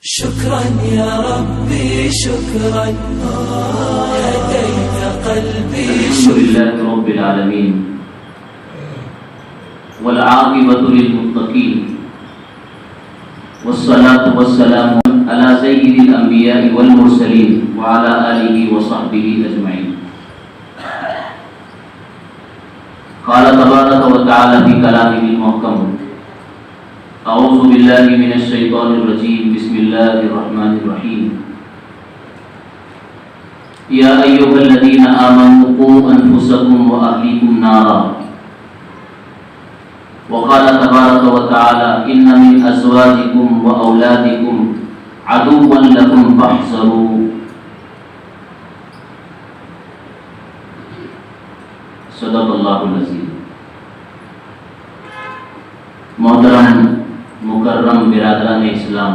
شكرا يا ربي شكرا هديت قلبي. الحمد لله رب العالمين والعاقبة للمتقين والصلاة والسلام على سيد الأنبياء والمرسلين وعلى آله وصحبه أجمعين. قال تبارك وتعالى في كلامه المحكم: أعوذ بالله من الشيطان الرجيم بسم الله الرحمن الرحيم. يا أيها الذين آمنوا قوا أنفسكم وأهليكم نارا. وقال تبارك وتعالى: إن من أزواجكم وأولادكم عدوا لكم فاحذروا. صدق اللہ العظیم. محترم مکرم برادران اسلام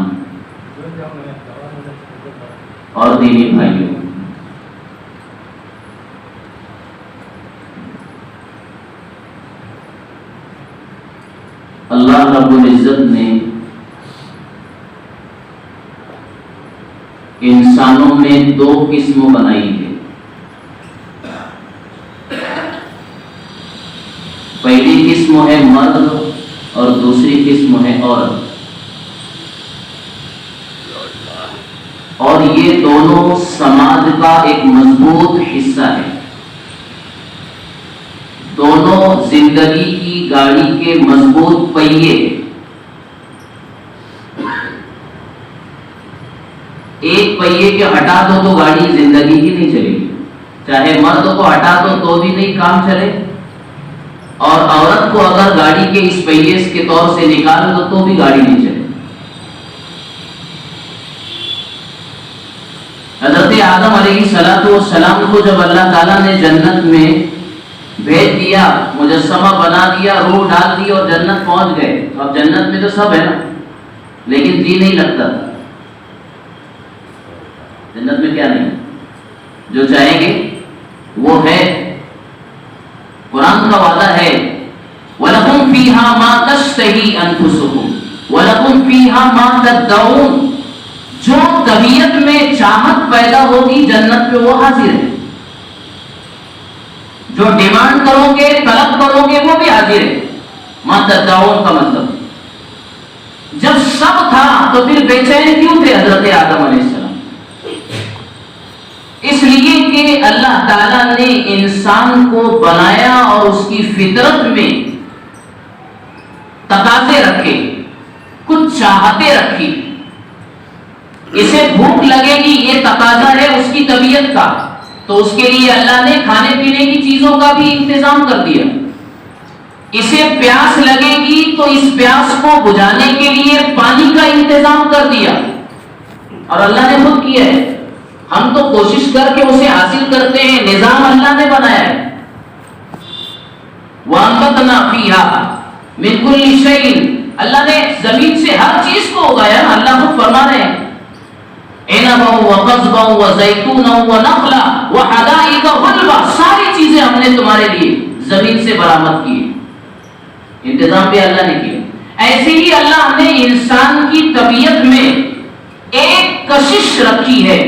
اور دینی بھائیوں، اللہ رب العزت نے انسانوں میں دو قسم بنائی ہے. پہلی قسم ہے مرد اور دوسری قسم ہے عورت، اور یہ دونوں سماج کا ایک مضبوط حصہ ہے. دونوں زندگی کی گاڑی کے مضبوط پہیے. ایک پہیے کے ہٹا دو تو گاڑی زندگی کی نہیں چلے گی. چاہے مرد کو ہٹا دو تو بھی نہیں کام چلے، اور عورت کو اگر گاڑی کے اس پہیے کے طور سے نکال دو تو بھی گاڑی نہیں چلے. حضرت آدم علیہ السلام کو جب اللہ تعالیٰ نے جنت میں بھیج دیا، مجسمہ بنا دیا، روح ڈال دی اور جنت پہنچ گئے. اب جنت میں تو سب ہے نا، لیکن جی نہیں لگتا تھا. جنت میں کیا نہیں، جو چاہیں گے وہ ہے. قرآن کا وعدہ ہے: وَلَكُمْ فِيهَا مَا تَشْتَهِي أَنفُسُكُمْ وَلَكُمْ فِيهَا مَا تَدَّعُونَ. جو طبیعت میں چاہت پیدا ہوگی جنت پہ وہ حاضر ہے. جو ڈیمانڈ کرو گے، طلب کرو گے، وہ بھی حاضر ہے. مَا تَدَّعُونَ کا مطلب جب سب تھا تو پھر بے چین کیوں تھے حضرت آدم علیہ السلام؟ اس لیے کہ اللہ تعالیٰ نے انسان کو بنایا اور اس کی فطرت میں تقاضے رکھے، کچھ چاہتے رکھی. اسے بھوک لگے گی، یہ تقاضا ہے اس کی طبیعت کا، تو اس کے لیے اللہ نے کھانے پینے کی چیزوں کا بھی انتظام کر دیا. اسے پیاس لگے گی تو اس پیاس کو بجھانے کے لیے پانی کا انتظام کر دیا، اور اللہ نے خود کیا ہے. ہم تو کوشش کر کے اسے حاصل کرتے ہیں، نظام اللہ نے بنایا ہے. وَأَنبَتْنَا فِيهَا مِن كُلِّ شَيْءٍ. اللہ نے زمین سے ہر چیز کو اگایا. اللہ خود فرما رہے ہیں: عِنَبًا وَقَضْبًا وَزَيْتُونًا وَنَخْلًا وَحَدَائِقَ غُلْبًا. ساری چیزیں ہم نے تمہارے لیے زمین سے برآمد کی. انتظام بھی اللہ نے کیا. ایسے ہی اللہ نے انسان کی طبیعت میں ایک کشش رکھی ہے،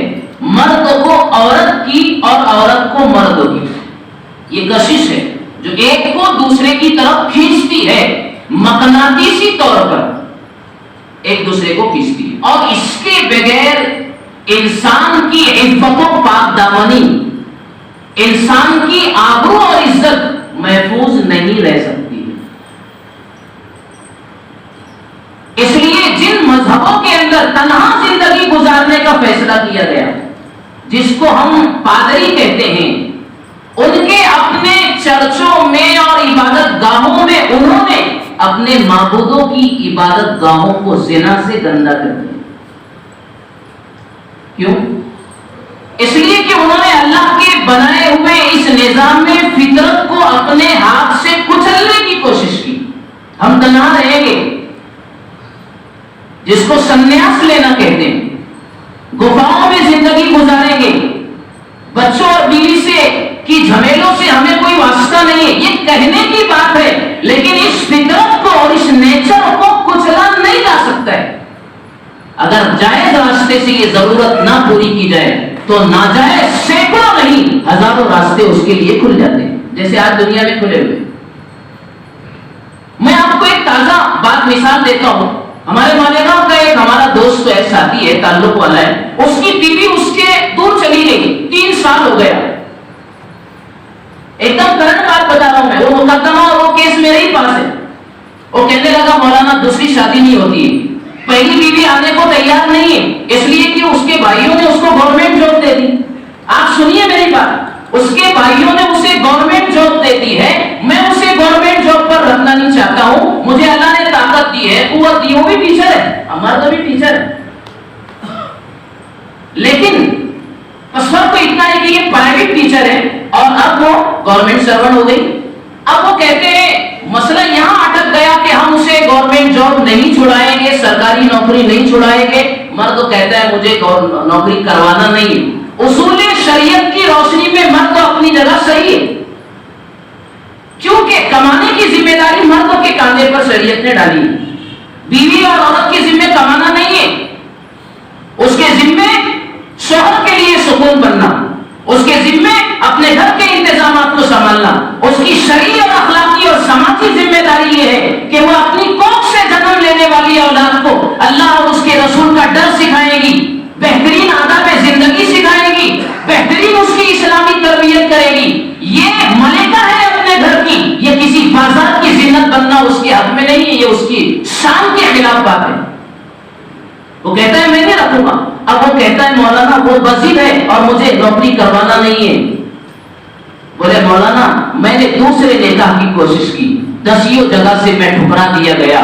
مرد کو عورت کی اور عورت کو مرد کی. یہ کشش ہے جو ایک کو دوسرے کی طرف کھینچتی ہے، مقناطیسی طور پر ایک دوسرے کو کھینچتی ہے. اور اس کے بغیر انسان کی عفت و پاک دامنی، انسان کی آبرو اور عزت محفوظ نہیں رہ سکتی ہے. اس لیے جن مذہبوں کے اندر تنہا زندگی گزارنے کا فیصلہ کیا گیا، جس کو ہم پادری کہتے ہیں، ان کے اپنے چرچوں میں اور عبادت گاہوں میں انہوں نے اپنے معبودوں کی عبادت گاہوں کو زنا سے گندا کر دیا. کیوں؟ اس لیے کہ انہوں نے اللہ کے بنائے ہوئے اس نظام میں فطرت کو اپنے ہاتھ سے کچلنے کی کوشش کی. ہم تنہا رہیں گے، جس کو سنیاس لینا کہتے ہیں، گفاؤں میں زندگی گزاریں گے، بچوں اور بیوی سے کی جھمیلوں سے ہمیں کوئی واسطہ نہیں ہے. یہ کہنے کی بات ہے، لیکن اس فطرت کو اور اس نیچر کو کچلا نہیں جا سکتا ہے. اگر جائز راستے سے یہ ضرورت نہ پوری کی جائے تو ناجائز سینکڑوں نہیں ہزاروں راستے اس کے لیے کھل جاتے ہیں، جیسے آج دنیا میں کھلے ہوئے۔ میں آپ کو ایک تازہ بات مثال دیتا ہوں۔ ہمارے مالیگاؤں کا ایک ہمارا دوست ہے، ساتھی ہے، تعلق والا ہے، اس کی بیوی اس کے دور چلی گئی، 3 سال ہو گیا۔ ایک دم کرنٹ بات بتا رہا ہوں میں، وہ مقدمہ اور وہ کیس میرے ہی پاس ہے۔ وہ کہنے لگا مولانا دوسری شادی نہیں ہوتی ہے، پہلی بیوی آنے کو تیار نہیں ہے، اس لیے کہ اس کے بھائیوں نے اس کو گورنمنٹ جاب دے دی۔ آپ سنیے میری بات، اس کے بھائیوں نے اسے گورنمنٹ جاب دے دی ہے، میں اسے گورنمنٹ جاب پر رکھنا نہیں چاہتا ہوں، مجھے اللہ نے طاقت دی ہے، قوت دی، وہ بھی ٹیچر ہے، ہمارا تو بھی ٹیچر ہے، لیکن اس فرق تو اتنا ہے کہ یہ پرائیویٹ ٹیچر ہے اور اب وہ گورنمنٹ سرونٹ ہو گئی۔ اب وہ کہتے ہیں مسئلہ یہاں اٹک گیا کہ ہم اسے گورنمنٹ جاب نہیں چھڑائیں گے، سرکاری نوکری نہیں چھڑائیں گے۔ مرد کہتا ہے مجھے نوکری کروانا نہیں۔ اصول شریعت کی روشنی میں مرد تو اپنی جگہ صحیح ہے، کیونکہ کمانے کی ذمہ داری مردوں کے کاندھے پر شریعت نے ڈالی ہے۔ بیوی اور عورت کے ذمہ کمانا نہیں ہے، اس کے ذمہ شوہر کے لیے سکون بننا، اس کے ذمہ اپنے گھر کے انتظامات کو سنبھالنا۔ اس کی شرعی اور اخلاقی اور سماجی ذمہ داری یہ ہے کہ وہ اپنی کوکھ سے جنم لینے والی اولاد کو اللہ اور اس کے رسول کا ڈر سکھائے گی، بہترین آداب زندگی سکھائے گی، بہترین اس کی اسلامی تربیت کرے گی۔ یہ ملکہ ہے اپنے گھر کی، یہ کسی بازار کی زینت بننا اس کے حق میں نہیں ہے، یہ اس کی شان کے خلاف بات ہے۔ وہ کہتا ہے میں نہیں رکھوں گا، اب وہ کہتا ہے مولانا وہ بزید ہے اور مجھے نوکری کروانا نہیں ہے۔ بولے مولانا میں نے دوسرے نکاح کی کوشش کی، 10 جگہ سے میں ٹھکرا دیا گیا،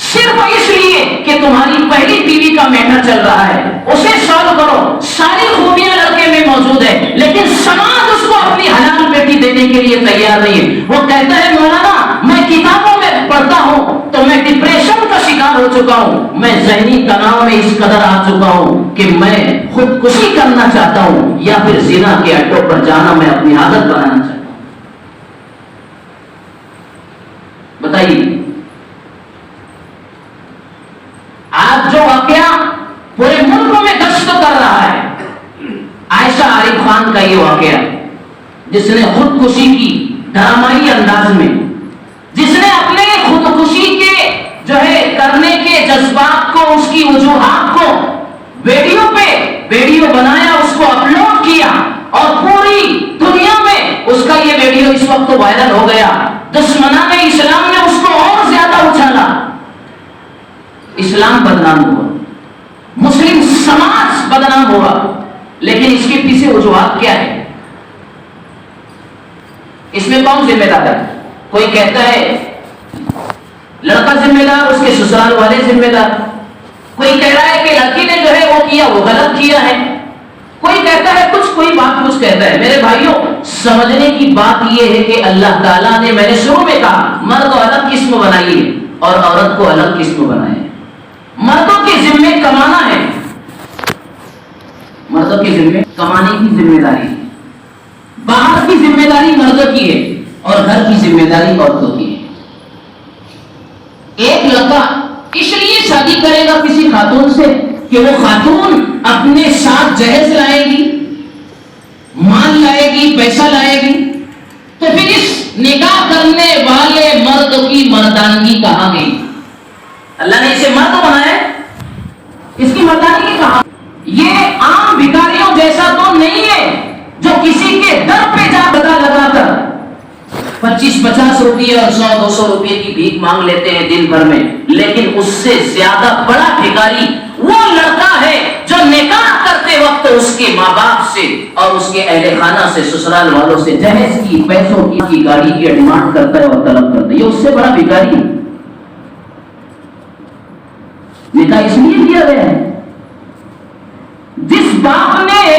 صرف اس لیے کہ تمہاری پہلی بیوی کا میٹر چل رہا ہے، اسے سالو کرو، ساری خوبیاں لڑکے میں موجود ہے، لیکن سماج اس کو اپنی حلال بیٹی دینے کے لیے تیار نہیں ہے۔ وہ کہتا ہے مولانا میں کتابوں میں پڑھتا ہوں تو میں ڈپریشن کا شکار ہو چکا ہوں، میں ذہنی تناؤ میں اس قدر آ چکا ہوں کہ میں خودکشی کرنا چاہتا ہوں یا پھر زنا کے اڈوں پر جانا میں اپنی عادت بنانا چاہتا ہوں۔ بتائیے آج جو واقعہ پورے ملک میں گشت کر رہا ہے، عائشہ عارف خان کا یہ واقعہ، جس نے خودکشی کی ڈرامائی انداز میں، جس نے اپنے خودکشی کے جو ہے کرنے کے جذبات کو، اس کی وجوہات کو ویڈیو بنایا، اس کو اپلوڈ کیا اور پوری دنیا میں اس کا یہ ویڈیو اس وقت وائرل ہو گیا۔ دشمنان اسلام نے اس کو اور زیادہ اچھالا، اسلام بدنام ہوا، مسلم سماج بدنام ہوا، لیکن اس کے پیچھے وجوہات کیا ہے؟ اس میں کون ذمہ دار ہے؟ کوئی کہتا ہے لڑکا ذمہ دار، اس کے سسرال والے ذمہ دار، کوئی کہہ رہا ہے کہ لڑکی نے جو ہے وہ کیا، وہ غلط کیا ہے، کوئی کہتا ہے کچھ، کوئی بات کچھ کہتا ہے۔ میرے بھائیوں سمجھنے کی بات یہ ہے کہ اللہ تعالیٰ نے، میں نے شروع میں کہا، مرد کو الگ قسم بنائی ہے اور عورت کو الگ قسم بنائی ہے۔ مردوں کے ذمہ کمانا ہے، مردوں کے ذمہ کمانے کی ذمہ داری ہے، باہر کی ذمہ داری مردوں کی ہے اور گھر کی ذمہ داری عورتوں کی ہے۔ ایک لڑکا اس لیے شادی کرے گا کسی خاتون سے کہ وہ خاتون اپنے ساتھ جہیز لائے گی، مال لائے گی، پیسہ لائے گی، تو پھر اس نکاح کرنے والے مرد کی مردانگی کہاں گئی؟ اللہ نے اسے مرد بنایا، اس کی مردانگی کہاں؟ یہ عام بھکاریوں جیسا تو نہیں ہے جو کسی کے در پہ جا بتا لگا کر 25-50 روپیے اور 100-200 روپیے کی بھیک مانگ لیتے ہیں دن بھر میں، لیکن اس سے زیادہ بڑا بھکاری وہ لڑکا ہے جو نکاح کرتے وقت اس کے ماں باپ سے اور اس کے اہل خانہ سے، سسرال والوں سے جہیز کی، پیسوں کی، گاڑی کی ڈیمانڈ کرتا ہے اور طلب کرتا ہے، یہ اس سے بڑا بھکاری ہے۔ نکاح اس لیے کیا گیا ہے، جس باپ نے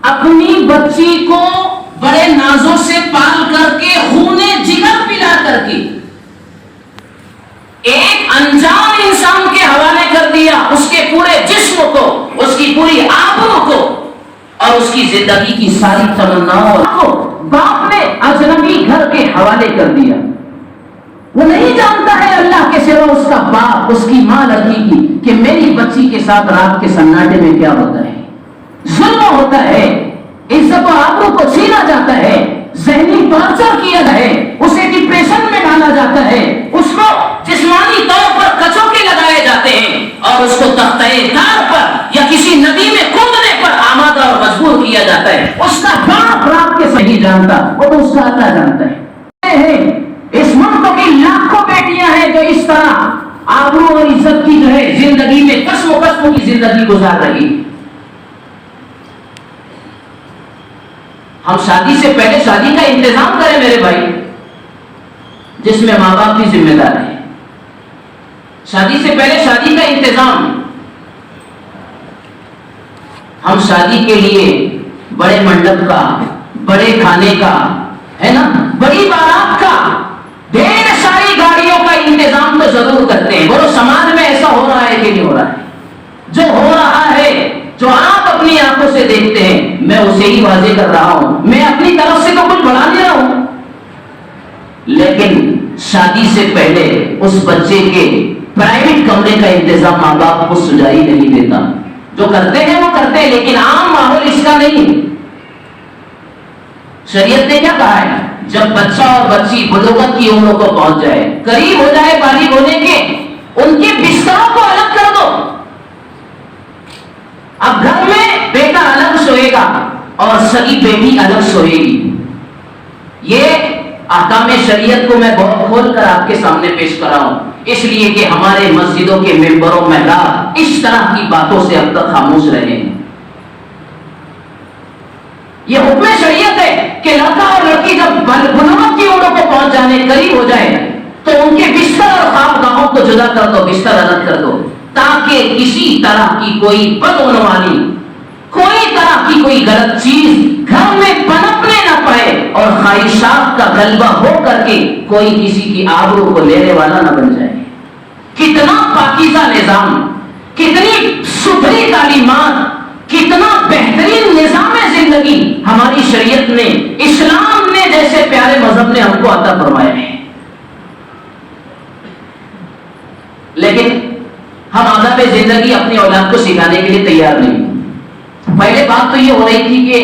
اپنی بچی کو بڑے نازوں سے پال کر کے، خونے جگر پلا کر کے ایک انجان انسان کے حوالے کر دیا، اس کے پورے جسم کو، اس کی پوری آبرو کو اور اس کی زندگی کی ساری تمناؤں کو باپ نے اجنبی گھر کے حوالے کر دیا۔ وہ نہیں جانتا ہے اللہ کے سوا اس کا باپ، اس کی ماں لڑکی کی، کہ میری بچی کے ساتھ رات کے سناٹے میں کیا ہوتا ہے، ظلم ہوتا ہے، عزت و آبرو کو چھینا جاتا ہے، ذہنی ٹارچر کیا ہے، اسے ڈپریشن میں ڈالا جاتا ہے، اس کو جسمانی طور پر کچوکے لگائے جاتے ہیں اور اس کو تختہ تار پر یا کسی ندی میں کودنے پر آمادہ اور مجبور کیا جاتا ہے۔ اس کا باپ رات کے صحیح جانتا، وہ تو اس کا اللہ جانتا ہے۔ اس ملک کی لاکھوں بیٹیاں ہیں جو اس طرح آبرو اور عزت کی جو ہے زندگی میں قسم و قسم کی زندگی گزار رہی۔ ہم شادی سے پہلے شادی کا انتظام کریں میرے بھائی، جس میں ماں باپ کی ذمہ داری ہے۔ شادی سے پہلے شادی کا انتظام، ہم شادی کے لیے بڑے منڈپ کا، بڑے کھانے کا، ہے نا، بڑی بارات کا، ڈھیر ساری گاڑیوں کا انتظام تو ضرور کرتے ہیں۔ بولو سماج میں ایسا ہو رہا ہے کہ نہیں ہو رہا ہے؟ جو ہو رہا ہے، جو آپ اپنی آنکھوں سے دیکھتے ہیں، میں اسے ہی واضح کر رہا ہوں، میں اپنی طرف سے تو کچھ بڑھا نہیں رہا ہوں، لیکن شادی سے پہلے اس بچے کے پرائیویٹ کمرے کا انتظام ماں باپ کو سجائی نہیں دیتا۔ جو کرتے ہیں وہ کرتے ہیں، لیکن عام ماحول اس کا نہیں۔ شریعت نے کیا کہا ہے؟ جب بچہ اور بچی بلوغت کی عمر کو پہنچ جائے، قریب ہو جائے بالغ ہونے کے، ان کے بستروں کو الگ کر دو۔ اب گھر میں بیٹا الگ سوئے گا اور سگی بیٹی الگ سوئے گی۔ یہ احکام شریعت کو میں بہت کھول کر آپ کے سامنے پیش کر رہا ہوں، اس لیے کہ ہمارے مسجدوں کے ممبر و محراب اس طرح کی باتوں سے اب تک خاموش رہے ہیں۔ یہ حکم شریعت ہے کہ لڑکا اور لڑکی جب بلوغت کی عمر کو پہنچ جانے قریب ہو جائے تو ان کے بستر اور خوابگاہوں کو جدا کر دو، بستر الگ کر دو، تاکہ کسی طرح کی کوئی بدعنوانی، کوئی طرح کی کوئی غلط چیز گھر میں پنپنے نہ پائے اور خواہشات کا غلبہ ہو کر کے کوئی کسی کی آبرو کو لینے والا نہ بن جائے۔ کتنا پاکیزہ نظام، کتنی ستھری تعلیمات، کتنا بہترین نظام زندگی ہماری شریعت نے، اسلام نے جیسے پیارے مذہب نے ہم کو عطا فرمایا ہے، لیکن ہم آداب زندگی اپنی اولاد کو سکھانے کے لیے تیار نہیں۔ پہلے بات تو یہ ہو رہی تھی کہ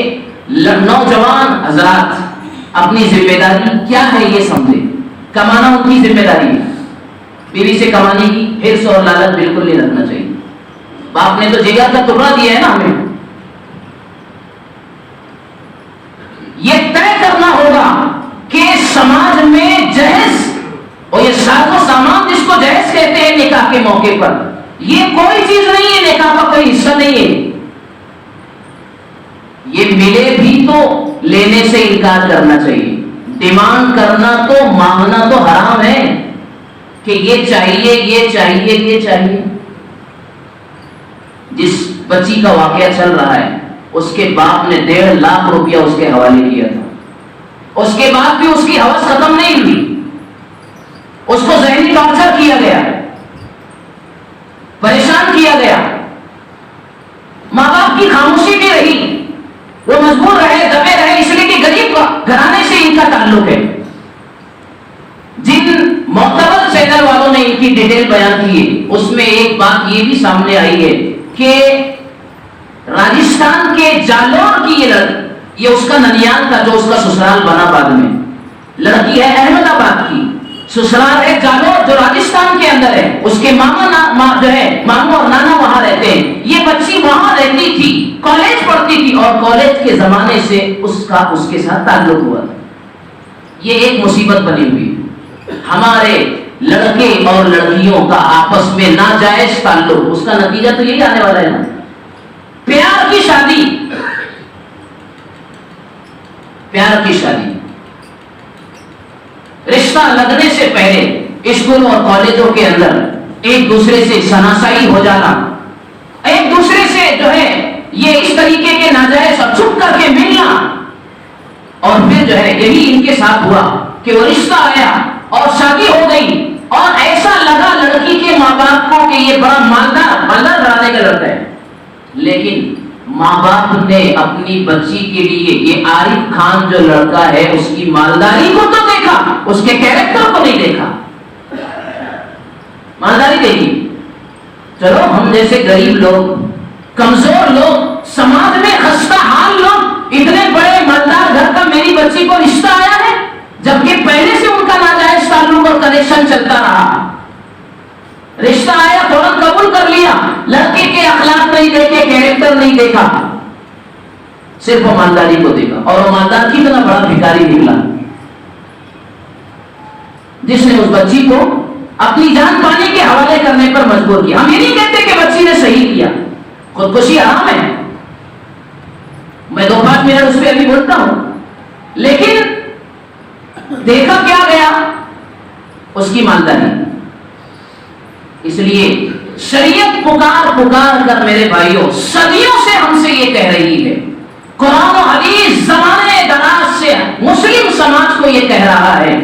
نوجوان حضرات اپنی ذمہ داری کیا ہے یہ سمجھے، کمانا ان کی ذمہ داری ہے، بیوی سے کمانے کی حرص اور لالچ بالکل نہیں رکھنا چاہیے۔ باپ نے تو جگر کا ٹکڑا دیا ہے نا ہمیں، یہ طے کرنا ہوگا کہ سماج میں جہیز اور یہ ساز و سامان جس کو جہیز کہتے ہیں نکاح کے موقع پر، یہ کوئی چیز نہیں ہے، نکاح کا کوئی حصہ نہیں ہے۔ یہ ملے بھی تو لینے سے انکار کرنا چاہیے، ڈیمانڈ کرنا تو، مانگنا تو حرام ہے کہ یہ چاہیے، یہ چاہیے، یہ چاہیے۔ جس بچی کا واقعہ چل رہا ہے اس کے باپ نے 1.5 لاکھ روپیہ اس کے حوالے کیا تھا، اس کے بعد بھی اس کی ہوس ختم نہیں ہوئی، اس کو ذہنی ٹارچر کیا گیا، پریشان کیا گیا، ماں باپ کی خاموشی بھی رہی، وہ مجبور رہے، دبے رہے، اس لیے کہ غریب گھرانے سے ان کا تعلق ہے۔ جن معتبر چینل والوں نے ان کی ڈیٹیل بیان کی ہے اس میں ایک بات یہ بھی سامنے آئی ہے کہ راجستھان کے جالور کی یہ اس کا ننیال تھا جو اس کا سسرال بنا بعد میں، لڑکی ہے احمد آباد کی، سسرال ہے جالور جو راجستھان کے اندر ہے، اس کے ماما جو ہے ماموں اور نانا وہاں رہتے ہیں، یہ بچی وہاں رہتی تھی، کالج پڑھتی تھی اور کالج کے زمانے سے اس کے ساتھ تعلق ہوا تھا۔ یہ ایک مصیبت بنی ہوئی، ہمارے لڑکے اور لڑکیوں کا آپس میں ناجائز تعلق، اس کا نتیجہ تو یہی آنے والا ہے نا، پیار کی شادی، پیار کی شادی، رشتہ لگنے سے پہلے اسکول اور کالجوں کے اندر ایک دوسرے سے شناسائی ہو جانا، ایک دوسرے سے جو ہے یہ اس طریقے کے ناجائز اور چھپ کر کے ملنا، اور پھر جو ہے یہی ان کے ساتھ ہوا کہ وہ رشتہ آیا اور شادی ہو گئی، اور ایسا لگا لڑکی کے ماں باپ کو کہ یہ بڑا مالدار گھرانے کا لڑکا ہے، لیکن ماں باپ نے اپنی بچی کے لیے یہ عارف خان جو لڑکا ہے اس کی مالداری کو تو دیکھا، اس کے کیریکٹر کو نہیں دیکھا۔ مالداری دیکھیے. چلو ہم جیسے غریب لوگ، کمزور لوگ، سماج میں خستہ حال لوگ، اتنے بڑے مالدار گھر کا میری بچی کو رشتہ آیا ہے، جبکہ پہلے سے ان کا ناجائز تعلق اور کنیکشن چلتا رہا. رشتہ آیا فوراً قبول کر لیا، لڑکے کے اخلاق نہیں دیکھے، کیریکٹر نہیں دیکھا، صرف وہ مالداری کو دیکھا. اور وہ مالدار کتنا بڑا بھکاری نکلا جس نے اس بچی کو اپنی جان پانے کے حوالے کرنے پر مجبور کیا. ہم یہ نہیں کہتے کہ بچی نے صحیح کیا، خودکشی حرام ہے، میں 2 بات میرا اس پہ ابھی بولتا ہوں، لیکن دیکھا کیا گیا، اس کی مالداری. اس لیے شریعت پکار کر میرے بھائیوں صدیوں سے ہم سے یہ کہہ رہی ہے، قرآن و حدیث زمانے دراز سے مسلم سماج کو یہ کہہ رہا ہے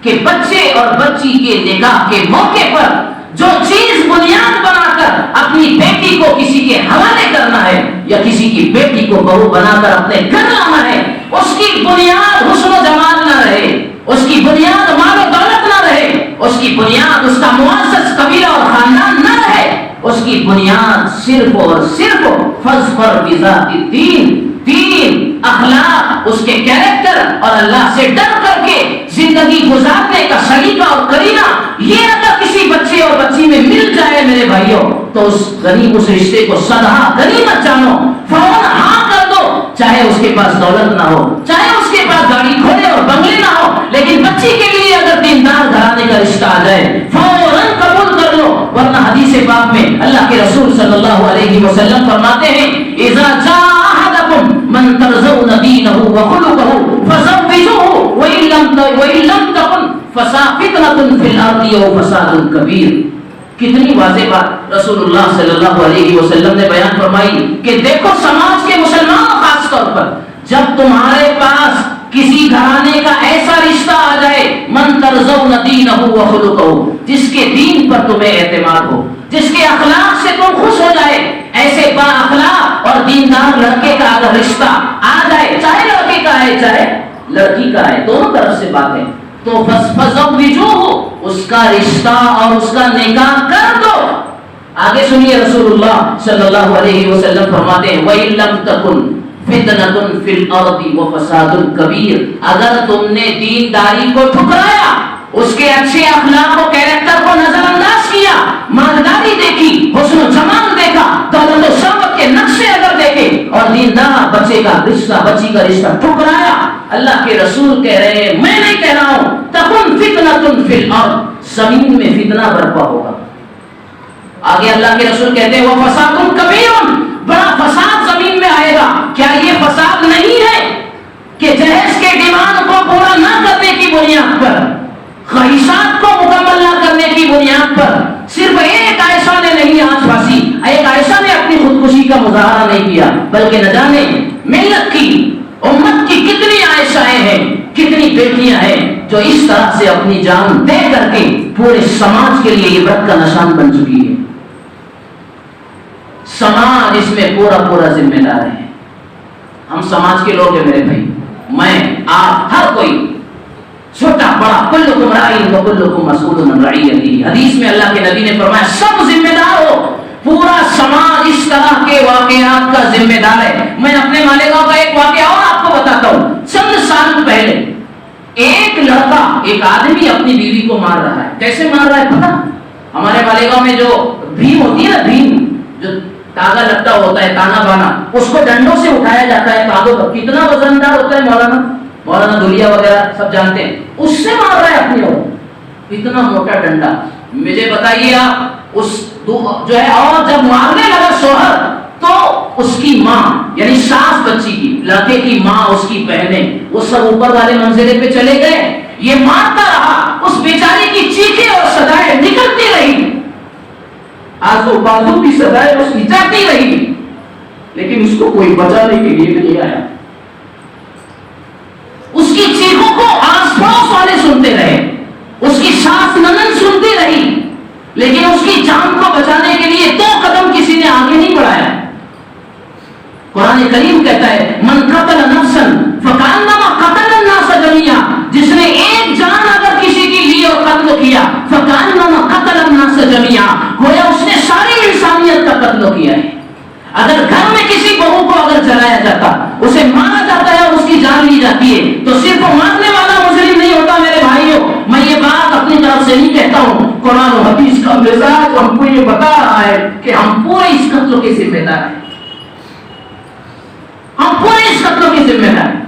کہ بچے اور بچی کے نکاح کے موقع پر جو چیز بنیاد بنا کر اپنی بیٹی کو کسی کے حوالے کرنا ہے یا کسی کی بیٹی کو بہو بنا کر اپنے گھر لانا ہے، اس کی بنیاد حسن و جمال نہ رہے، اس کی بنیاد مال و دولت نہ رہے، اس کی بنیاد اس کا معزز قبیلہ اور خاندان نہ رہے، اس کی بنیاد صرف اور صرف فاظفر بذات الدین، دین، اخلاق، اس کے کیریکٹر اور اللہ سے ڈر کر کے زندگی گزارنے کا سلیقہ اور قرینہ، یہ اگر کسی بچے اور بچی میں مل جائے میرے بھائیوں تو اس رشتے کو سدا غنیمت جانو، فوراً ہاں کر دو، چاہے اس کے پاس دولت نہ ہو، چاہے اس کے پاس گاڑی گھوڑے اور بنگلے نہ ہو، لیکن بچی کے لیے اگر دیندار گھرانے کا رشتہ آ جائے فوراً قبول کر لو. ورنہ حدیث پاک میں اللہ کے رسول صلی اللہ علیہ وسلم فرماتے ہیں اذا جاء احدکم من ترضون دینہ وخلقہ فزوجوہ وإن لم تکن ففتنة فی الارض او فساد کبیر. کتنی واضح بات رسول اللہ صلی اللہ علیہ وسلم نے بیان فرمائی کہ دیکھو سماج کے مسلمانوں خاص طور پر جب تمہارے پاس کسی گھرانے کا ایسا رشتہ آ جائے من ترضون دینہ وخلقہ، جس کے دین پر تمہیں اعتماد ہو، جس کے اخلاق سے تم خوش ہو جائے، ایسے با اخلاق اور دیندار لڑکے کا اگر رشتہ آ جائے، چاہے لڑکے کا ہے چاہے لڑکی کا ہے، دونوں طرف سے بات ہے، تو فزوجوہ، اس کا رشتہ اور اس کا نکاح کر دو. آگے سنیے رسول اللہ صلی اللہ علیہ وسلم فرماتے ہیں وَإِن لَمْ تَكُنْ فِتْنَةٌ فِي الْأَرْضِ وَفَسَادٌ كَبِيرٌ. اگر تم نے دینداری کو ٹھکرایا، اس کے اچھے اخلاق و کیریکٹر کو نظر انداز کیا، مالداری دیکھی، حسن و جمال دیکھا، دولت و شہوت کے نقشے اگر دیکھے اور دیندار بچے کا رشتہ، بچی کا رشتہ ٹھکرایا، اللہ کے رسول کہہ رہے ہیں، میں نہیں کہہ رہا ہوں، تکن فتنۃ فی الارض، زمین میں فتنہ برپا ہوگا. آگے اللہ کے رسول کہتے ہیں وہ فساد کبیر، بڑا فساد زمین میں آئے گا. کیا یہ فساد نہیں ہے کہ جہیز کے ڈیمانڈ کو پورا نہ کرنے کی بنیاد پر، خواہشات کو مکمل نہ کرنے کی بنیاد پر صرف ایک عائشہ نے نہیں آنچ پھانسی، ایک عائشہ نے اپنی خودکشی کا مظاہرہ نہیں کیا، بلکہ نہ جانے ملت کی، امت کی کتنی عائشائیں ہیں، کتنی بیٹیاں ہیں جو اس طرح سے اپنی جان دے کر کے پورے سماج کے لیے عبرت کا نشان بن چکی ہے. سماج اس میں پورا ذمہ دار ہے. ہم سماج کے لوگ ہیں میرے بھائی، میں آپ ہر کوئی، چھوٹا بڑا، کلکم راعی وکلکم مسئول عن رعیتہ. حدیث میں اللہ کے نبی نے فرمایا سب ذمہ دار ہو، پورا سماج اس طرح کے واقعات کا ذمہ دار ہے. میں اپنے مالیگاؤں کا ایک واقعہ اور آپ کو بتاتا ہوں. چند سال پہلے ایک لڑکا، ایک آدمی اپنی بیوی کو مار رہا ہے. کیسے مار رہا ہے پتا؟ ہمارے مالیگاؤں میں جو بھیم ہوتی ہے نا، بھیم جو تاغا لگتا ہوتا ہے، تانا بانا، اس کو ڈنڈوں سے اٹھایا جاتا ہے تاغوں پر. کتنا وزندار ہوتا ہے مولانا دھولیا وغیرہ سب جانتے ہیں، اس سے مار رہا ہے اپنی عورت، اتنا موٹا ڈنڈا. مجھے بتائیے آپ اس جو ہے، اور جب مارنے لگا شوہر تو اس کی ماں یعنی ساس بچی کی، لڑکے کی ماں، اس کی بہنیں، وہ سب اوپر والے منزلے پہ چلے گئے. یہ مارتا رہا، اس بیچاری کی چیخیں اور صدائیں نکلتی رہی، آزو بازو کی صدائیں اس کی جاتی رہی، لیکن اس کو کوئی بچانے کے لیے بھی نہیں آیا. اس کی چیخوں کو آس پڑوس والے سنتے رہے، اس کی ساس ننن سنتی رہی، لیکن اس کی جان کو بچانے کے لیے 2 قدم کسی نے آگے نہیں بڑھایا. قرآن کریم کہتا ہے من قتل نفسا فکانما قتل الناس جميعا، جس نے ایک جان اگر کسی کی لی اور قتل کیا، فکانما قتل الناس الناس جميعا، گویا اس نے ساری انسانیت کا قتل کیا ہے۔ اگر گھر میں کسی بہو کو اگر جلایا جاتا، اسے مارا جاتا ہے اور اس کی جان لی جاتی ہے، تو صرف مارنے والا مجرم نہیں ہوتا میرے بھائیوں۔ میں یہ بات اپنی طرف سے نہیں کہتا ہوں، قرآن و حدیث کا مزاج ہم کو یہ بتا رہا ہے کہ ہم پورے اس قتل کے ذمہ دار ہیں، ہم پورے اس قتل کے ذمہ دار ہیں۔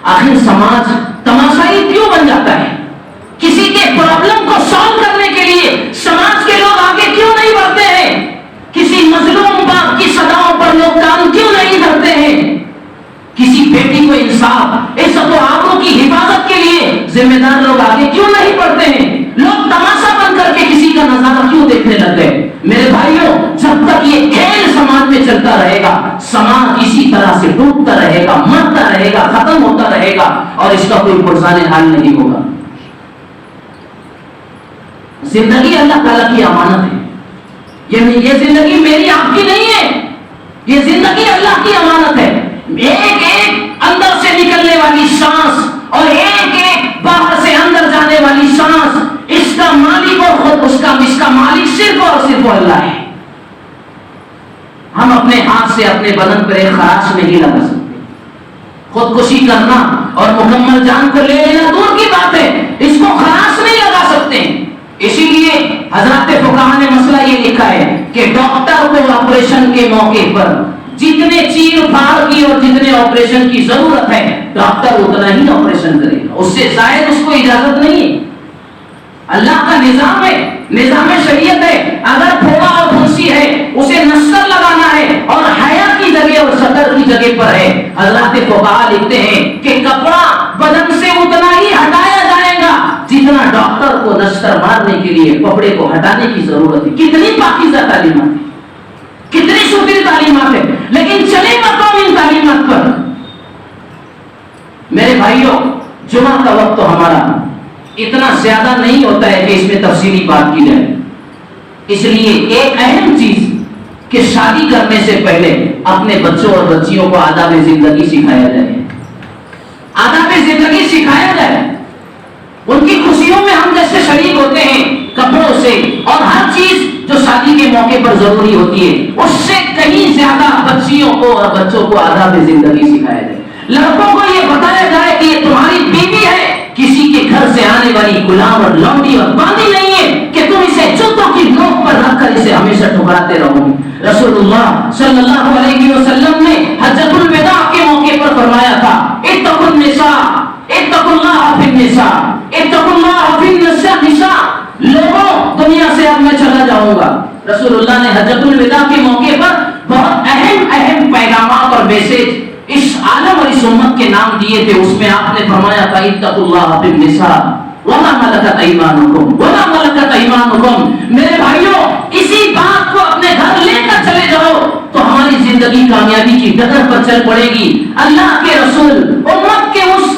آخر سماج تماشائی کیوں بن جاتا ہے؟ کسی کے پرابلم کو سالو کرنے کے لیے سماج کے لوگ آگے کیوں نہیں بڑھتے ہیں؟ کسی مظلوم باپ کی صداؤں پر لوگ کام کیوں نہیں کرتے ہیں؟ کسی بیٹی کو انصاف، عزت و آبرو کی حفاظت کے لیے ذمہ دار لوگ آگے کیوں نہیں بڑھتے ہیں؟ لوگ تماشا بن کر کے کسی کا نظارہ کیوں دیکھنے لگتے ہیں؟ میرے بھائیوں، جب تک یہ کھیل سماج میں چلتا رہے گا، سماج اسی طرح سے ڈوبتا رہے گا، مرتا رہے گا، ختم ہوتا رہے گا اور اس کا کوئی پرسان حال نہیں ہوگا۔ زندگی اللہ تعالیٰ کی امانت ہے، یہ زندگی میری آپ کی نہیں ہے، یہ زندگی اللہ کی امانت ہے۔ ایک ایک اندر سے نکلنے والی سانس اور ایک ایک باہر سے اندر جانے والی سانس، اس کا مالک اور خود اس کا مالک صرف اور صرف اللہ ہے۔ ہم اپنے ہاتھ سے اپنے بدن پر ایک خراش نہیں لگا سکتے۔ خودکشی کرنا اور مکمل جان کو لے لینا دور کی بات ہے، اس کو خراش نہیں لگا سکتے۔ اسی لیے حضرات فقہاء نے مسئلہ یہ لکھا ہے کہ ڈاکٹر کو آپریشن کے موقع پر جتنے چیر پھاڑ کی اور جتنے آپریشن کی ضرورت ہے، ڈاکٹر اتنا ہی آپریشن کرے گا، اس سے زائد اس کو اجازت نہیں ہے۔ اللہ کا نظام ہے، نظام شریعت ہے۔ اگر پھوڑا اور پھنسی ہے، اسے نستر لگانا ہے اور حیا کی جگہ اور سطر کی جگہ پر ہے۔ حضرات فقہاء لکھتے ہیں کہ کپڑا بدن سے اتنا ہی ہٹایا جائے گا جتنا ڈاکٹر کو نستر مارنے کے لیے کپڑے کو ہٹانے کی ضرورت ہے۔ کتنی پاکیزہ تعلیمات ہے، کتنی ستھری تعلیمات ہے، لیکن چلے گا کون ان تعلیمات پر؟ میرے بھائیوں، جمعہ کا وقت تو ہمارا اتنا زیادہ نہیں ہوتا ہے کہ اس میں تفصیلی بات کی جائے، اس لیے ایک اہم چیز کہ شادی کرنے سے پہلے اپنے بچوں اور بچیوں کو آداب زندگی سکھایا جائے، آداب زندگی سکھایا جائے۔ ان کی خوشیوں میں ہم جیسے شریک ہوتے ہیں کپڑوں سے اور ہر چیز جو شادی کے موقع پر ضروری ہوتی ہے، اس سے کہیں زیادہ بچیوں کو اور بچوں کو آداب زندگی سکھایا جائے۔ لڑکوں کو یہ بتایا جائے کہ یہ تمہاری بیوی ہے، کسی کے گھر سے آنے والی غلام اور لونڈی اور باندی نہیں ہے کہ تم اسے جوتوں کی نوک پر رکھ کر اسے ہمیشہ ٹھکراتے رہو گے۔ رسول اللہ صلی اللہ علیہ وسلم نے حجۃ الوداع کے موقع پر فرمایا تھا، اتقوا النساء، اتقوا اللہ فی النساء، اتقوا اللہ فی النساء۔ لوگوں، دنیا سے اب میں چلا جاؤں گا۔ رسول اللہ نے حجۃ الوداع کے موقع پر بہت اہم پیغامات اور میسج اس عالم اور اس امت کے نام دیے تھے۔ اس میں آپ نے فرمایا تھا اتقوا اللہ فی النساء وما ملکت ایمانکم، وما ملکت ایمانکم۔ میرے بھائیوں، اسی بات کو اپنے گھر لے کر چلے جاؤ تو ہماری زندگی کامیابی کی ڈگر پر چل پڑے گی۔ اللہ کے رسول امت کے اس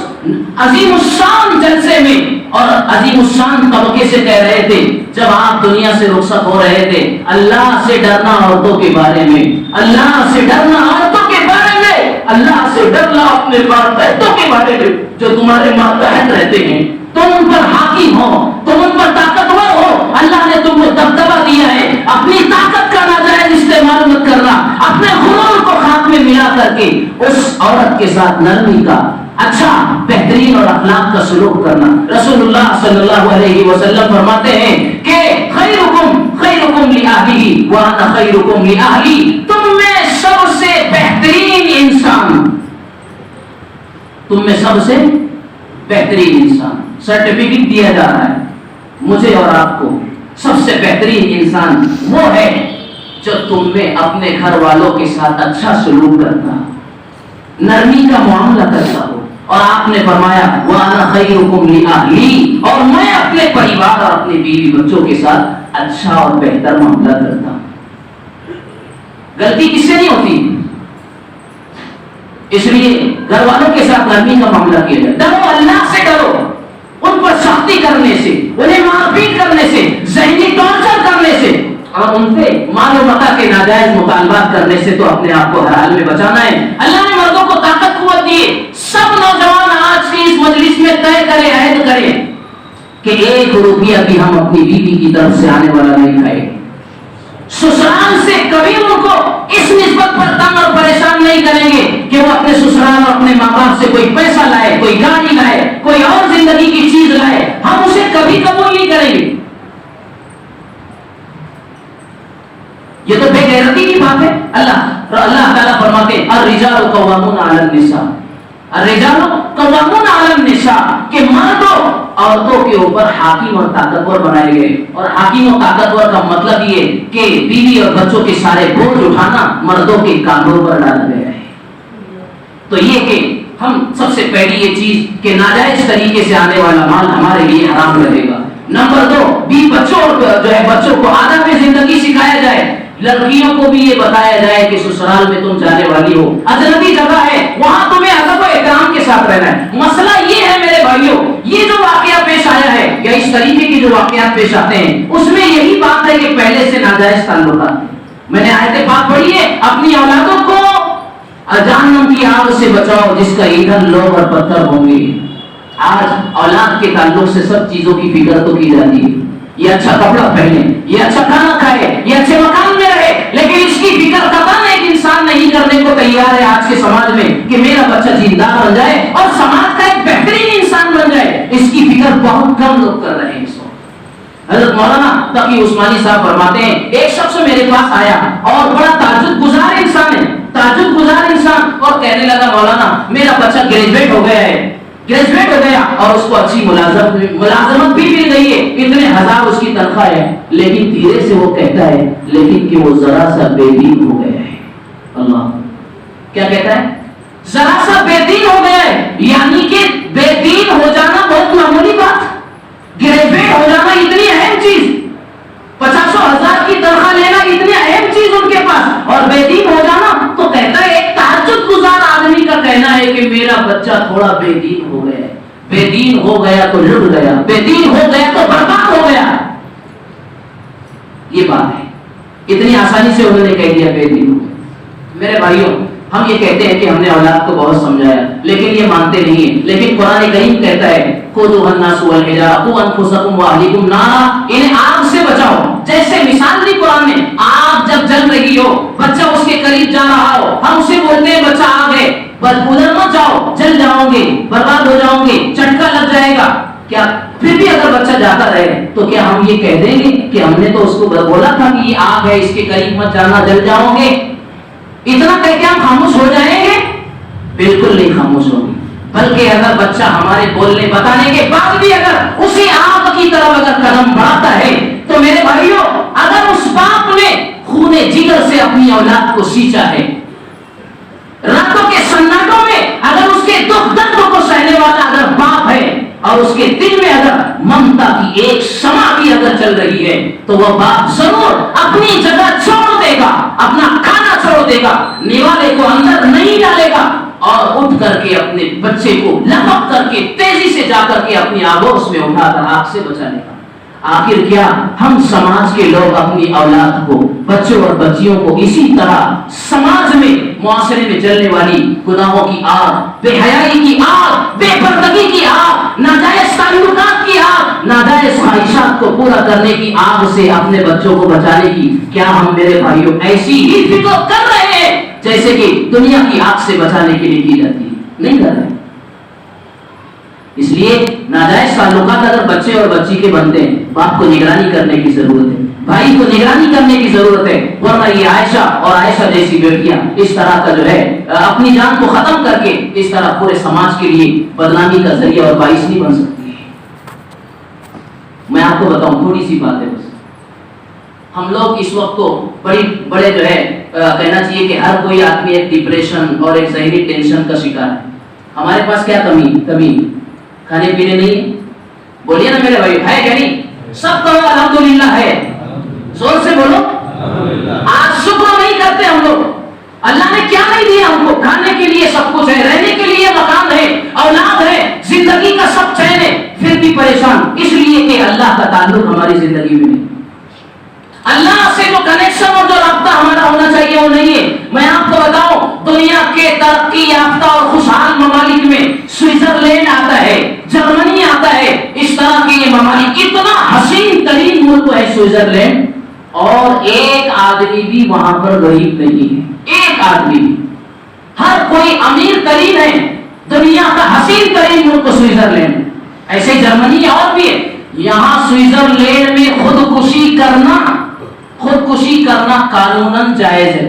عظیم الشان جلسے میں اور عظیم الشان طبقے سے کہہ رہے تھے، جب آپ دنیا سے رخصت ہو رہے تھے، اللہ سے ڈرنا عورتوں کے بارے میں، اللہ سے ڈرنا عورتوں کے بارے میں، اللہ سے ڈرنا اپنے ماتحتوں کے بارے میں جو تمہارے ماتحت رہتے ہیں، تم ان پر حاکم ہو، تم ان پر طاقتور ہو۔ اللہ نے تم کو دبدبہ دیا ہے، اپنی طاقت کا ناجائز استعمال مت کرنا، اپنے غرور کو خاک میں ملا کر کے اس عورت کے ساتھ نرمی کا، اچھا بہترین اور اخلاق کا سلوک کرنا۔ رسول اللہ صلی اللہ علیہ وسلم فرماتے ہیں کہ خیرکم لأہلہ وانا خیرکم لأہلی۔ تم میں سب سے بہترین انسان، تم میں سب سے بہترین انسان، سرٹیفکیٹ دیا جا رہا ہے مجھے اور آپ کو، سب سے بہترین انسان وہ ہے جو تم میں اپنے گھر والوں کے ساتھ اچھا سلوک کرتا، نرمی کا معاملہ کرتا ہو۔ اور آپ نے فرمایا وَأَنَا خَيْرُكُمْ لِأَهْلِي، اور میں اپنے پریوار اور اپنے بیوی بچوں کے ساتھ اچھا اور بہتر معاملہ کرتا ہوں۔ غلطی کس سے نہیں ہوتی، اس لیے گھر والوں کے ساتھ نرمی کا معاملہ کیا جائے۔ ڈرو، اللہ سے ڈرو، ان پر سختی کرنے سے، انہیں مار پیٹ کرنے سے، ذہنی ٹارچر کرنے سے اور ان سے مال و متاع کے ناجائز مطالبات کرنے سے تو اپنے آپ کو ہر حال میں بچانا ہے۔ اللہ نے مردوں کو طاقت قوت دی۔ سب نوجوان آج کی اس مجلس میں طے کرے، عہد کرے کہ 1 روپیہ بھی ہم اپنی بیوی کی طرف سے آنے والا نہیں کھائیں گے. سسرال سے کبھی ان کو اس نسبت پر تنگ اور پریشان نہیں کریں گے کہ وہ اپنے سسرال اور اپنے ماں باپ سے کوئی پیسہ لائے, کوئی گاڑی لائے, کوئی اور زندگی کی چیز لائے. ہم اسے کبھی قبول نہیں کریں گے. یہ تو بے غیرتی کی بات ہے. اللہ تعالیٰ فرماتے ہیں الرجال قوامون علی النساء, الرجال قوامون علی النساء, کہ مردوں عورتوں کے اوپر حاکم اور طاقتور بنائے گئے. اور حاکم اور طاقتور کا مطلب یہ کہ بیوی اور بچوں کے سارے بوجھ اٹھانا مردوں کے کاندھوں پر ڈالا گیا ہے. تو یہ کہ ہم سب سے پہلی یہ چیز کہ ناجائز طریقے سے آنے والا مال ہمارے لیے حرام رہے گا. نمبر 2, بچوں کو آداب زندگی سکھایا جائے. لڑکیوں کو بھی یہ بتایا جائے کہ سسرال میں تم جانے والی ہو, اجنبی جگہ ہے, وہاں تمہیں ادب و احترام کے ساتھ رہنا ہے. مسئلہ یہ ہے میرے بھائیوں, یہ جو واقعہ پیش آیا ہے یا اس طریقے کی جو واقعات پیش آتے ہیں اس میں یہی بات ہے کہ پہلے سے ناجائز تعلقات. میں نے آیت بات پڑھی ہے, اپنی اولادوں کو جہنم کی آگ سے بچاؤ جس کا ایندھن لوگ اور پتھر ہوں گے. آج اولاد کے تعلق سے سب چیزوں کی فکر تو کی جاتی ہے. یہ اچھا کپڑا پہنے, یہ اچھا کھانا کھائے, یہ اچھے مکان میں رہے, لیکن اس کی فکر قطعاً ایک انسان نہیں کرنے کو تیار ہے آج کے سماج میں کہ میرا بچہ دیندار بن جائے اور سماج کا ایک بہترین انسان بن جائے. اس کی فکر بہت کم لوگ کر رہے ہیں اس وقت. حضرت مولانا تقی عثمانی صاحب فرماتے ہیں ایک شخص میرے پاس آیا اور بڑا تعجب گزار انسان ہے, تعجب گزار انسان, اور کہنے لگا مولانا میرا بچہ گریجویٹ ہو گیا اور اس کو اچھی ملازمت بھی مل گئی ہے, اتنے ہزار اس کی تنخواہ ہے, لیکن دھیرے سے وہ کہتا ہے لیکن کہ وہ ذرا سا بے دین ہو گیا ہے. اللہ کیا کہتا ہے؟ ذرا سا بے دین ہو گیا ہے. یعنی کہ بے دین ہو جانا بہت معمولی بات, گریجویٹ ہو جانا اتنی اہم چیز, 50,000 کی تنخواہ لینا اتنی اہم چیز ان کے پاس, اور بے دین ہو جانا تو کہتا ہے ایک تہجد گزار آدمی کا کہنا ہے کہ میرا بچہ تھوڑا بے دین ہو گیا ہے. بے دین ہو گیا تو لٹ گیا, بے دین ہو گیا تو برباد ہو گیا. یہ بات ہے, اتنی آسانی سے انہوں نے کہہ دیا بے دین ہو گیا. میرے بھائیوں, ہم یہ کہتے ہیں کہ ہم نے اولاد کو بہت سمجھایا لیکن یہ مانتے نہیں ہیں. لیکن قرآن کریم کہتا ہے قُوْدُوهَا النَّاسُ وَالْحِجَارَةُ قُوا أَنفُسَكُمْ وَأَهْلِيكُمْ نَارًا, انہیں آگ سے بچاؤ. جیسے مثال دی قرآن نے, آگ جب جل رہی ہو, بچہ اس کے قریب جا رہا ہو, ہم اسے بولتے ہیں بچہ آگ ہے, بس ادھر مت جاؤ, جل جاؤ گے, برباد ہو جاؤ گے, چٹکا لگ جائے گا. کیا پھر بھی اگر بچہ جاتا رہے تو کیا ہم یہ کہہ دیں گے کہ ہم نے تو اس کو بولا تھا کہ یہ آگ ہے, اس کے قریب مت جانا, جل جاؤ گے؟ اتنا کہہ کے ہم خاموش ہو جائیں گے؟ بالکل نہیں خاموش ہوں گے. بلکہ اگر بچہ ہمارے بولنے بتانے کے بعد بھی اگر اسی آگ کی طرف اگر قدم بڑھاتا ہے تو میرے بھائیوں, اگر اس باپ نے خون جگر سے اپنی اولاد کو سینچا ہے, راتوں کے سناٹوں میں اگر اس کے دکھ دردوں کو سہنے والا اگر باپ ہے اور اس کے دل میں اگر ممتا کی ایک شمع بھی اگر چل رہی ہے تو وہ باپ ضرور اپنی جگہ چھوڑ دے گا, اپنا کھانا چھوڑ دے گا, نیوالے کو اندر نہیں ڈالے گا اور اٹھ کر کے اپنے بچے کو لپک کر کے تیزی سے جا کر کے اپنی آگوش میں اٹھا کر آگ سے بچانے کا. آخر کیا ہم سماج کے لوگ اپنی اولاد کو, بچوں اور بچیوں کو اسی طرح سماج میں, معاشرے میں جلنے والی گناہوں کی آگ, بے حیائی کی آگ, بے پردگی کی آگ, ناجائز تعلقات کی آگ, ناجائز خواہشات کو پورا کرنے کی آگ سے اپنے بچوں کو بچانے کی کیا ہم میرے بھائیوں ایسی ہی فکر کر رہے ہیں جیسے کہ دنیا کی آگ سے بچانے کے لیے کی جاتی ہے؟ نہیں کر رہے. اس لیے ناجائز تعلقات اگر بچے اور بچی کے بنتے ہیں, باپ کو نگرانی کرنے کی ضرورت ہے, بھائی کو نگرانی کرنے کی ضرورت ہے, ورنہ یہ عائشہ اور عائشہ جیسی بیٹیاں اس طرح کا جو ہے اپنی جان کو ختم کر کے اس طرح پورے سماج کے لیے بدنامی کا ذریعہ اور باعث نہیں بن سکتی. میں آپ کو بتاؤں تھوڑی سی بات ہے بس. ہم لوگ اس وقت تو بڑے جو ہے کہنا چاہیے کہ ہر کوئی آدمی ایک ڈپریشن اور ایک ذہنی ٹینشن کا شکار ہے. ہمارے پاس کیا کمی کھانے پینے نہیں؟ بولیے نا میرے بھائی, ہے کیا نہیں؟ سب کہو الحمدللہ ہے, زور سے بولو. آج شکر نہیں کرتے ہم لوگ. اللہ نے کیا نہیں دیا ہم کو؟ کھانے کے لیے سب کچھ ہے, رہنے کے لیے مکان ہے, اولاد ہے, زندگی کا سب چین ہے, پھر بھی پریشان اس لیے کہ اللہ کا تعلق ہماری زندگی میں نہیں. اللہ سے جو کنیکشن اور جو رابطہ ہمارا ہونا چاہیے وہ نہیں ہے. میں آپ کو بتاؤں, دنیا کے ترقی یافتہ اور خوشحال ممالک میں سوئٹزرلینڈ آتا ہے, جرمنی آتا ہے, اس طرح کے یہ ممالک ٹاپو ہے سوئٹزرلینڈ، اور ایک آدمی بھی وہاں پر غریب نہیں ہے، ایک آدمی بھی. ہر کوئی امیر ترین ہے، دنیا کا حسین ترین ملک سوئٹزرلینڈ. ایسے جرمنی اور بھی ہے. یہاں سوئٹزرلینڈ میں خودکشی کرنا قانوناً جائز ہے.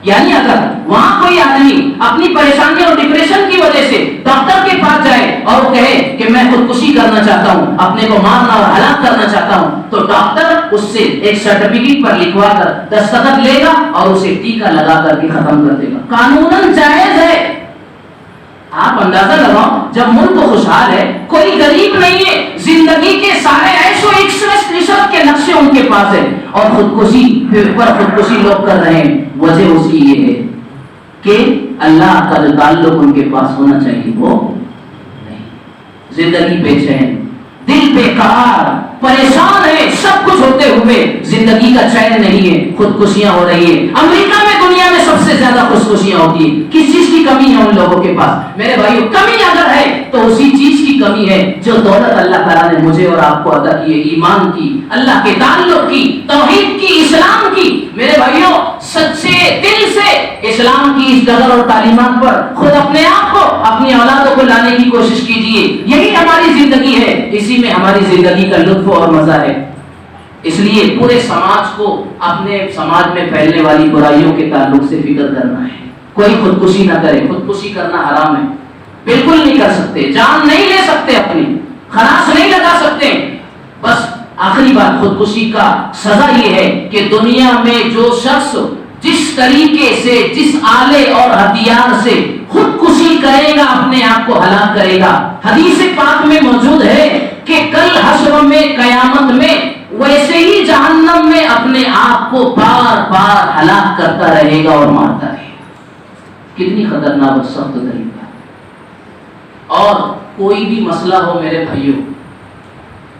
یعنی اگر وہاں کوئی آدمی اپنی پریشانی اور ڈپریشن کی وجہ سے ڈاکٹر کے پاس جائے اور وہ کہے کہ میں خودکشی کرنا چاہتا ہوں، اپنے کو مارنا اور ہلاک کرنا چاہتا ہوں، تو ڈاکٹر اس سے ایک سرٹیفکیٹ پر لکھوا کر دستخط لے گا اور اسے ٹیکا لگا کر کے ختم کر دے گا. قانوناً جائز ہے. آپ اندازہ لگاؤ، جب ملک خوشحال ہے، کوئی غریب نہیں ہے، زندگی کے سارے عیش و عشرت کے نقشے ان کے پاس ہے، اور خودکشی لوگ کر رہے ہیں. وجہ اسی یہ ہے کہ اللہ کا جو تعلق ان کے پاس ہونا چاہیے وہ نہیں. زندگی بے چین، دل بے قرار، پریشان ہے، سب کچھ ہوتے ہوئے زندگی کا چین نہیں ہے، خودکشیاں ہو رہی ہیں. امریکہ میں دنیا میں سب سے زیادہ خودکشیاں ہوتی ہیں. کس چیز کی کمی ہے ان لوگوں کے پاس؟ میرے بھائیو، کمی اگر ہے تو اسی چیز کی کمی ہے جو دولت اللہ تعالیٰ نے مجھے اور آپ کو عطا کی ہے، ایمان کی، اللہ کے تعلق کی، توحید کی، اسلام کی. میرے بھائیو، سچے دل سے اسلام کی اس ڈگر اور تعلیمات پر خود اپنے آپ کو، اپنی اولادوں کو لانے کی کوشش کیجیے. یہی ہماری زندگی ہے، اسی میں ہماری زندگی کا لطف اور مزہ ہے. اس لیے پورے سماج کو اپنے سماج میں پھیلنے والی برائیوں کے تعلق سے فکر کرنا ہے. کوئی خودکشی نہ کرے. خودکشی کرنا حرام ہے، بالکل نہیں کر سکتے. جان نہیں لے سکتے، اپنی خلاص نہیں لگا سکتے. بس آخری بات، خودکشی کا سزا یہ ہے کہ دنیا میں جو شخص جس طریقے سے، جس آلے اور ہتھیار سے خودکشی کرے گا، اپنے آپ کو ہلاک کرے گا، حدیث پاک میں موجود ہے کہ کل حشر میں، قیامت میں، ویسے ہی جہنم میں اپنے آپ کو بار بار ہلاک کرتا رہے گا اور مارتا رہے گا. کتنی خطرناک اور سخت طریقہ. اور کوئی بھی مسئلہ ہو میرے بھائیوں،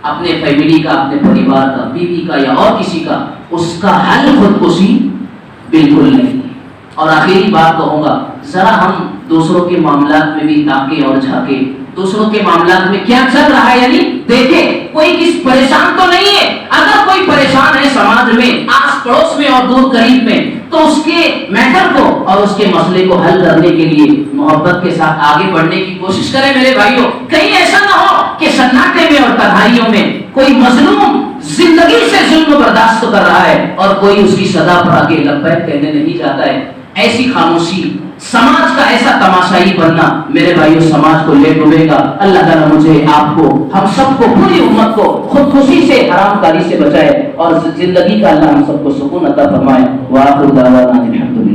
اپنے فیملی کا، اپنے پریوار کا، بیوی کا یا اور کسی کا، اس کا حل خودکشی بالکل نہیں. اور آخری بات کہوں گا، ذرا ہم دوسروں کے معاملات میں بھی تاکیں اور جھانکیں. دوسروں کے معاملات میں کیا چل رہا ہے، یعنی دیکھیں کوئی کس پریشان تو نہیں ہے. اگر کوئی پریشان ہے سماج میں، آس پڑوس میں اور دور قریب میں، تو اس کے میٹر کو اور اس کے مسئلے کو حل کرنے کے لیے محبت کے ساتھ آگے بڑھنے کی کوشش کریں میرے بھائیوں. کہیں ایسا نہ ہو کہ سناٹے میں اور تنہائیوں میں کوئی مظلوم زندگی سے ظلم برداشت کر رہا ہے اور کوئی اس کی صدا پر آگے لبیک کہنے نہیں جاتا ہے. ایسی خاموشی، سماج کا ایسا تماشائی بننا میرے بھائیوں سماج کو لے ڈوبے گا. اللہ تعالیٰ مجھے، آپ کو، ہم سب کو، پوری امت کو خودکشی سے، حرام کاری سے بچائے اور زندگی کا اللہ ہم سب کو سکون عطا فرمائے. وآخر دعوانا الحمدللہ.